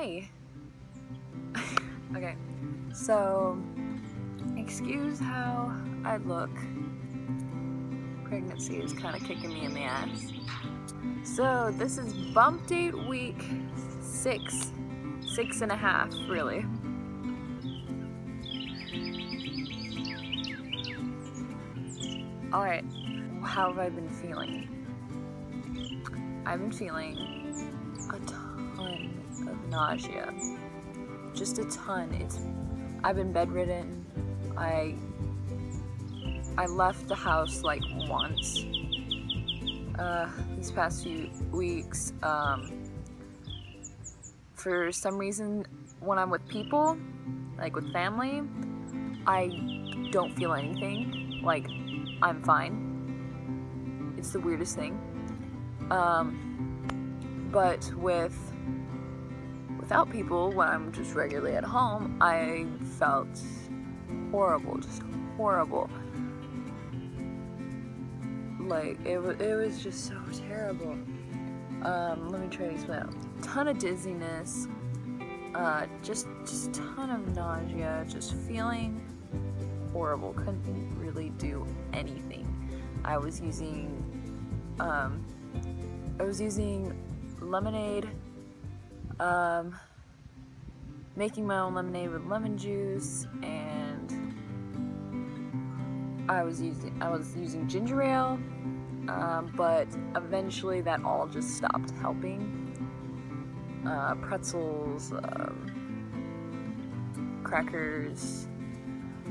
Hi. Okay, so excuse how I look. Pregnancy is kind of kicking me in the ass. So this is bump date week 6.5 really. Alright, how have I been feeling? I've been feeling a ton of nausea. Just a ton. I've been bedridden. I left the house like once these past few weeks. For some reason, when I'm with people, like with family, I don't feel anything. Like, I'm fine. It's the weirdest thing. But without people, when I'm just regularly at home, I felt horrible, just horrible. Like, it was just so terrible. Let me try to explain. Ton of dizziness, just ton of nausea, just feeling horrible. Couldn't really do anything. I was using lemonade, making my own lemonade with lemon juice, and I was using ginger ale, but eventually that all just stopped helping. Pretzels, crackers,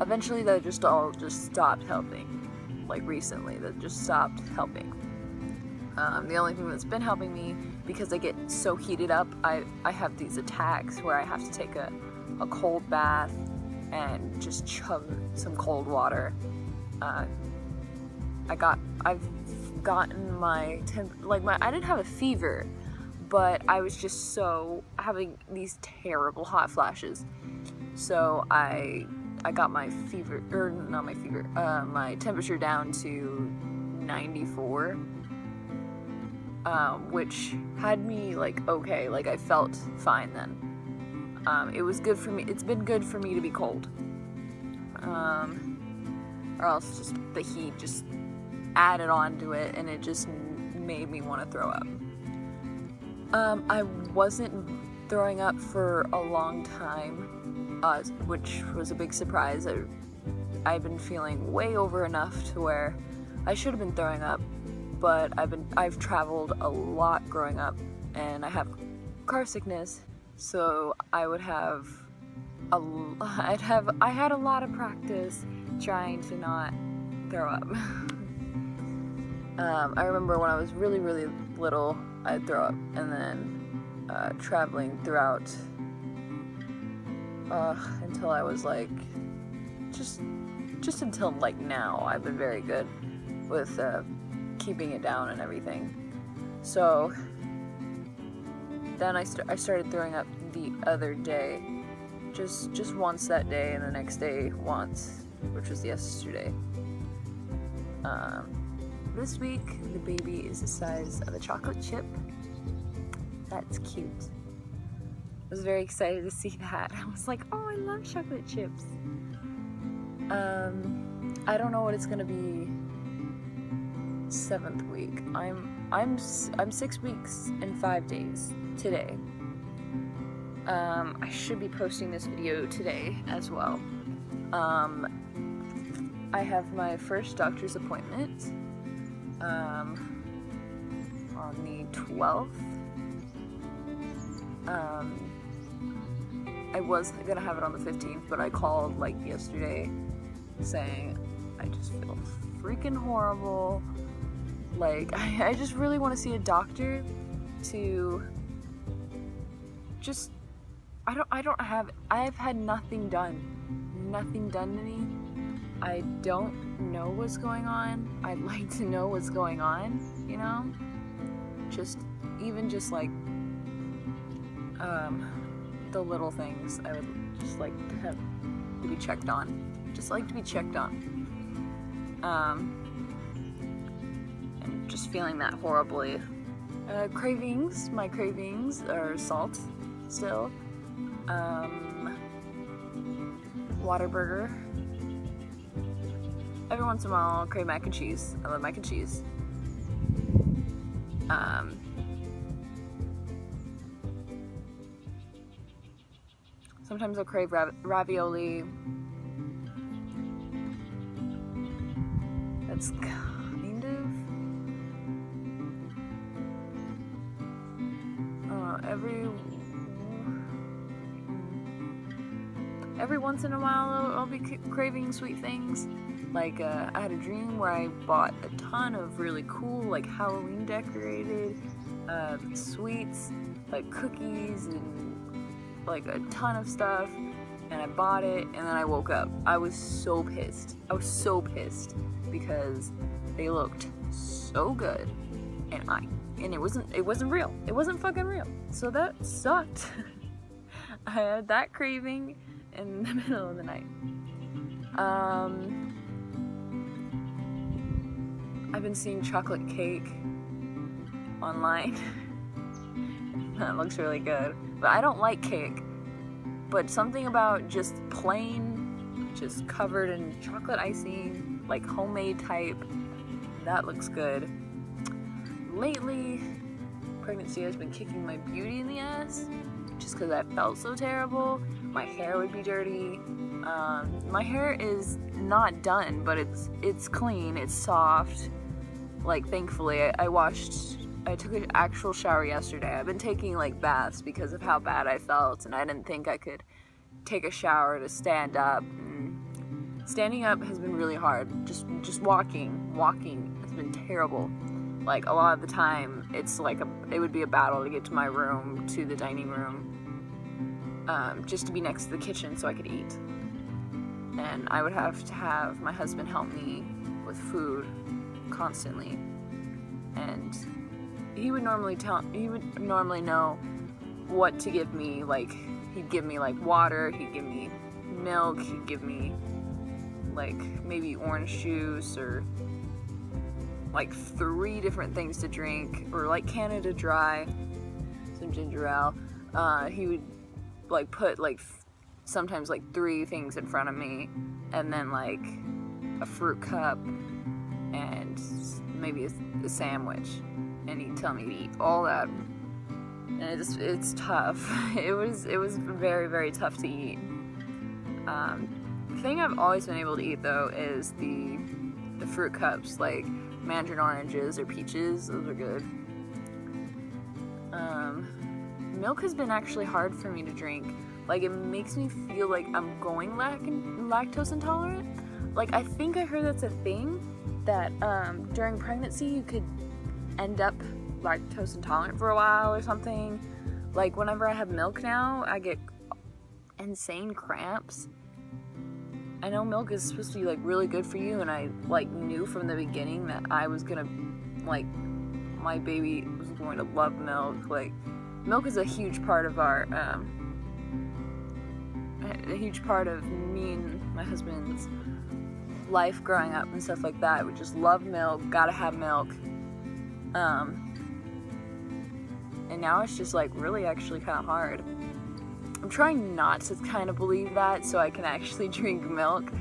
eventually that all just stopped helping. Like recently, that just stopped helping. The only thing that's been helping me, because I get so heated up, I have these attacks where I have to take a cold bath and just chug some cold water. I've gotten my I didn't have a fever, but I was just having these terrible hot flashes. So I got my my temperature down to 94, which had me okay, I felt fine then. It was good for me. It's been good for me to be cold. Or else just the heat just added on to it, and it just made me want to throw up. I wasn't throwing up for a long time, which was a big surprise. I've been feeling way over enough to where I should have been throwing up, but I've traveled a lot growing up, and I have car sickness, so I had a lot of practice trying to not throw up. I remember when I was really, really little, I'd throw up, and then traveling throughout until I was just until now, I've been very good with keeping it down and everything. So then I started throwing up the other day, just once that day, and the next day once, which was yesterday. This week, the baby is the size of a chocolate chip. That's cute. I was very excited to see that. I was like, oh, I love chocolate chips. I don't know what it's gonna be 7th week. I'm 6 weeks and 5 days today. I should be posting this video today as well. I have my first doctor's appointment on the 12th. I was gonna have it on the 15th, but I called yesterday saying I just feel freaking horrible. I just really want to see a doctor to just I've had nothing done to me. I don't know what's going on. I'd like to know what's going on, the little things I would just like to have to be checked on. Just like to be checked on. And just feeling that horribly. My cravings are salt still. Whataburger. Every once in a while I'll crave mac and cheese. I love mac and cheese. Sometimes I'll crave ravioli. That's kind of every once in a while I'll be craving sweet things. Like I had a dream where I bought a ton of really cool, like Halloween decorated sweets, like cookies and like a ton of stuff, and I bought it, and then I woke up. I was so pissed. Because they looked so good, and it wasn't real. It wasn't fucking real. So that sucked. I had that craving in the middle of the night. I've been seeing chocolate cake online. That looks really good. But I don't like cake. But something about just plain, just covered in chocolate icing, like homemade type, that looks good. Lately, pregnancy has been kicking my beauty in the ass, just because I felt so terrible. My hair would be dirty. My hair is not done, but it's clean, it's soft. Like, thankfully, I took an actual shower yesterday. I've been taking like baths because of how bad I felt, and I didn't think I could take a shower to stand up. And standing up has been really hard. Just walking has been terrible. Like, a lot of the time, it's like it would be a battle to get to my room, to the dining room, just to be next to the kitchen so I could eat. And I would have to have my husband help me with food constantly, and he would normally know what to give me. Like, he'd give me like water, he'd give me milk, he'd give me like maybe orange juice, or like 3 different things to drink, or like Canada Dry, some ginger ale. He would like put like sometimes like 3 things in front of me, and then like a fruit cup and maybe a sandwich, and he'd tell me to eat all that. And it's tough. It was very, very tough to eat. The thing I've always been able to eat though is the fruit cups, like mandarin oranges or peaches. Those are good. Milk has been actually hard for me to drink. Like, it makes me feel like I'm going lactose intolerant. Like, I think I heard that's a thing, that during pregnancy you could end up lactose intolerant for a while or something. Like, whenever I have milk now, I get insane cramps. I know milk is supposed to be like really good for you, and I like knew from the beginning that I was gonna, like, my baby was going to love milk. Like, milk is a huge part of our a huge part of me and my husband's life growing up and stuff like that. We just love milk, gotta have milk. And now it's just like really actually kind of hard. I'm trying not to kind of believe that so I can actually drink milk,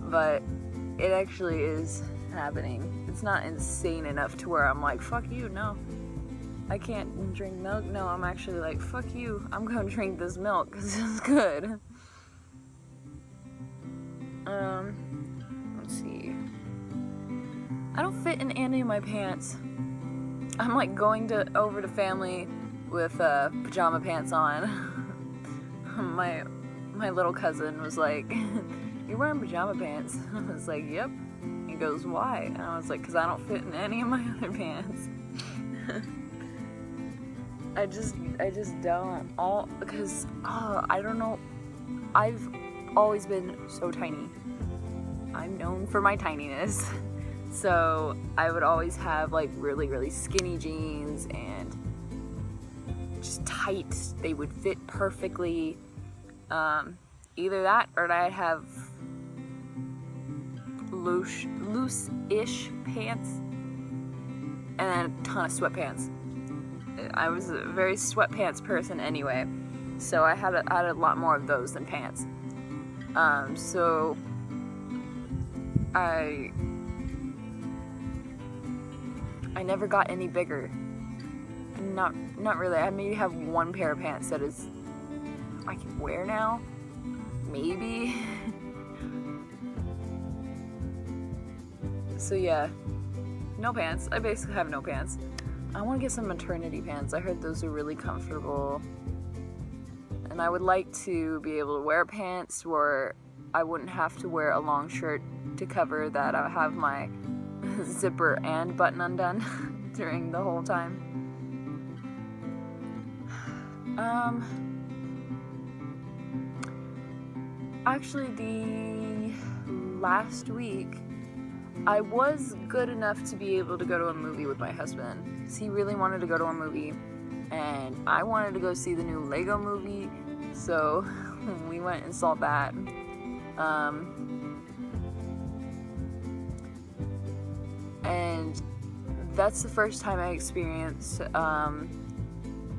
but it actually is happening. It's not insane enough to where I'm like, fuck you, no, I can't drink milk. No, I'm actually like, fuck you, I'm gonna drink this milk because it's good. Let's see. I don't fit in any of my pants. I'm like going over to family with pajama pants on. My little cousin was like, "You're wearing pajama pants?" I was like, "Yep." He goes, "Why?" And I was like, "'Cause I don't fit in any of my other pants." I just don't. Because I don't know. I've always been so tiny. I'm known for my tininess. So I would always have like really, really skinny jeans and just tight. They would fit perfectly. Either that or I'd have loose-ish pants and then a ton of sweatpants. I was a very sweatpants person anyway. So I had a lot more of those than pants. So I never got any bigger. Not really. I maybe have one pair of pants that I can wear now. Maybe. So yeah, no pants. I basically have no pants. I want to get some maternity pants. I heard those are really comfortable. And I would like to be able to wear pants where I wouldn't have to wear a long shirt to cover that I have my zipper and button undone during the whole time. Actually, the last week, I was good enough to be able to go to a movie with my husband. Because he really wanted to go to a movie, and I wanted to go see the new Lego movie, so we went and saw that. And that's the first time I experienced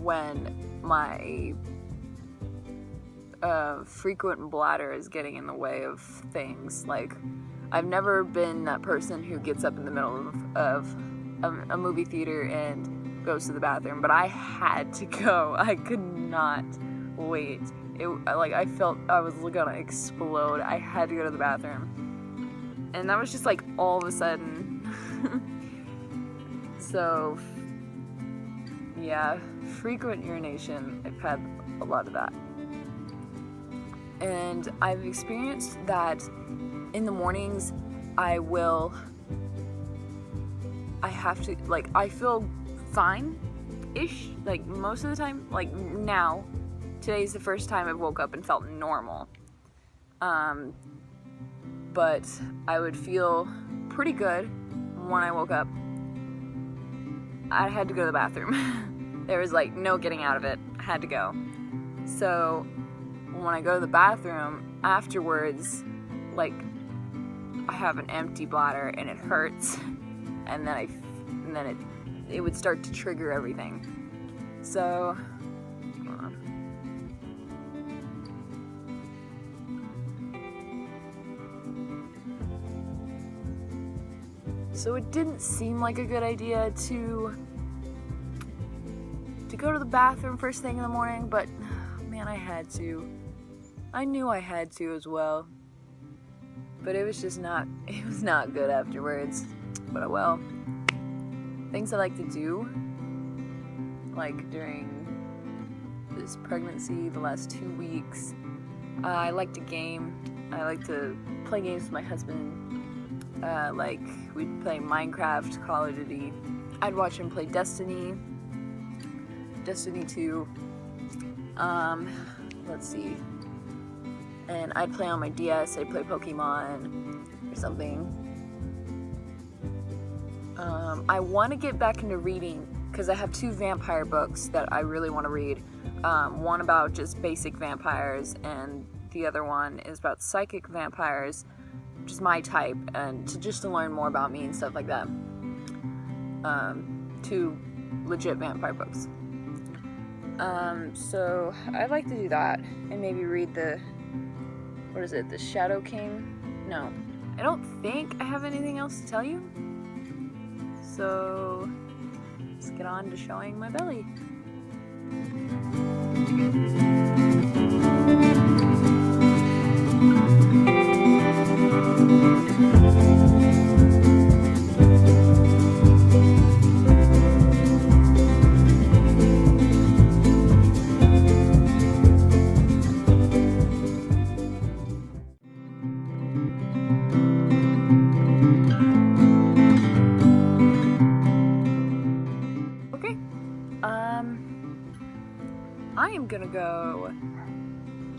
when my frequent bladder is getting in the way of things. Like, I've never been that person who gets up in the middle of a movie theater and goes to the bathroom, but I had to go. I could not wait. I felt I was gonna explode. I had to go to the bathroom, and that was just like all of a sudden. So yeah, frequent urination. I've had a lot of that, and I've experienced that in the mornings. I have to, like, I feel fine-ish, like, most of the time. Like, now, today's the first time I've woke up and felt normal. But I would feel pretty good when I woke up. I had to go to the bathroom. There was, like, no getting out of it. I had to go. So, when I go to the bathroom, afterwards, like, I have an empty bladder and it hurts. And then it would start to trigger everything. So, hold on. So it didn't seem like a good idea to go to the bathroom first thing in the morning, but man, I had to. I knew I had to as well. But it was not good afterwards. But oh well. Things I like to do, like during this pregnancy, the last 2 weeks, I like to game. I like to play games with my husband. Like, we'd play Minecraft, Call of Duty. I'd watch him play Destiny 2. Let's see. And I'd play on my DS. I'd play Pokemon or something. I want to get back into reading because I have 2 vampire books that I really want to read. One about just basic vampires, and the other one is about psychic vampires, which is my type, and to learn more about me and stuff like that. 2 legit vampire books. So I'd like to do that and maybe read the Shadow King? No, I don't think I have anything else to tell you. So let's get on to showing my belly.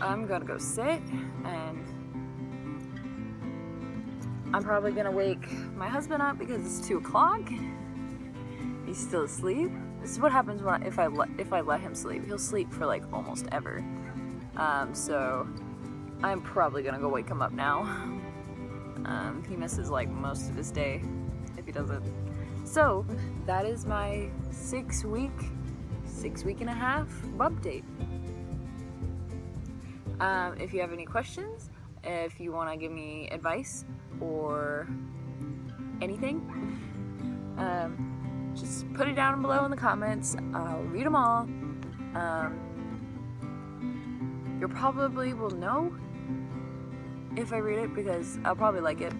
I'm gonna go sit, and I'm probably gonna wake my husband up because it's 2 o'clock. He's still asleep. This is what happens if I let him sleep. He'll sleep for like almost ever. So I'm probably gonna go wake him up now. He misses like most of his day if he doesn't. So that is my 6 week and a half bump date. If you have any questions, if you want to give me advice or anything, just put it down below in the comments. I'll read them all. You probably will know if I read it because I'll probably like it.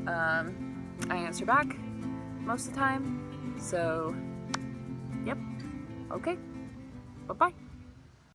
I answer back most of the time, so yep. Okay, bye-bye.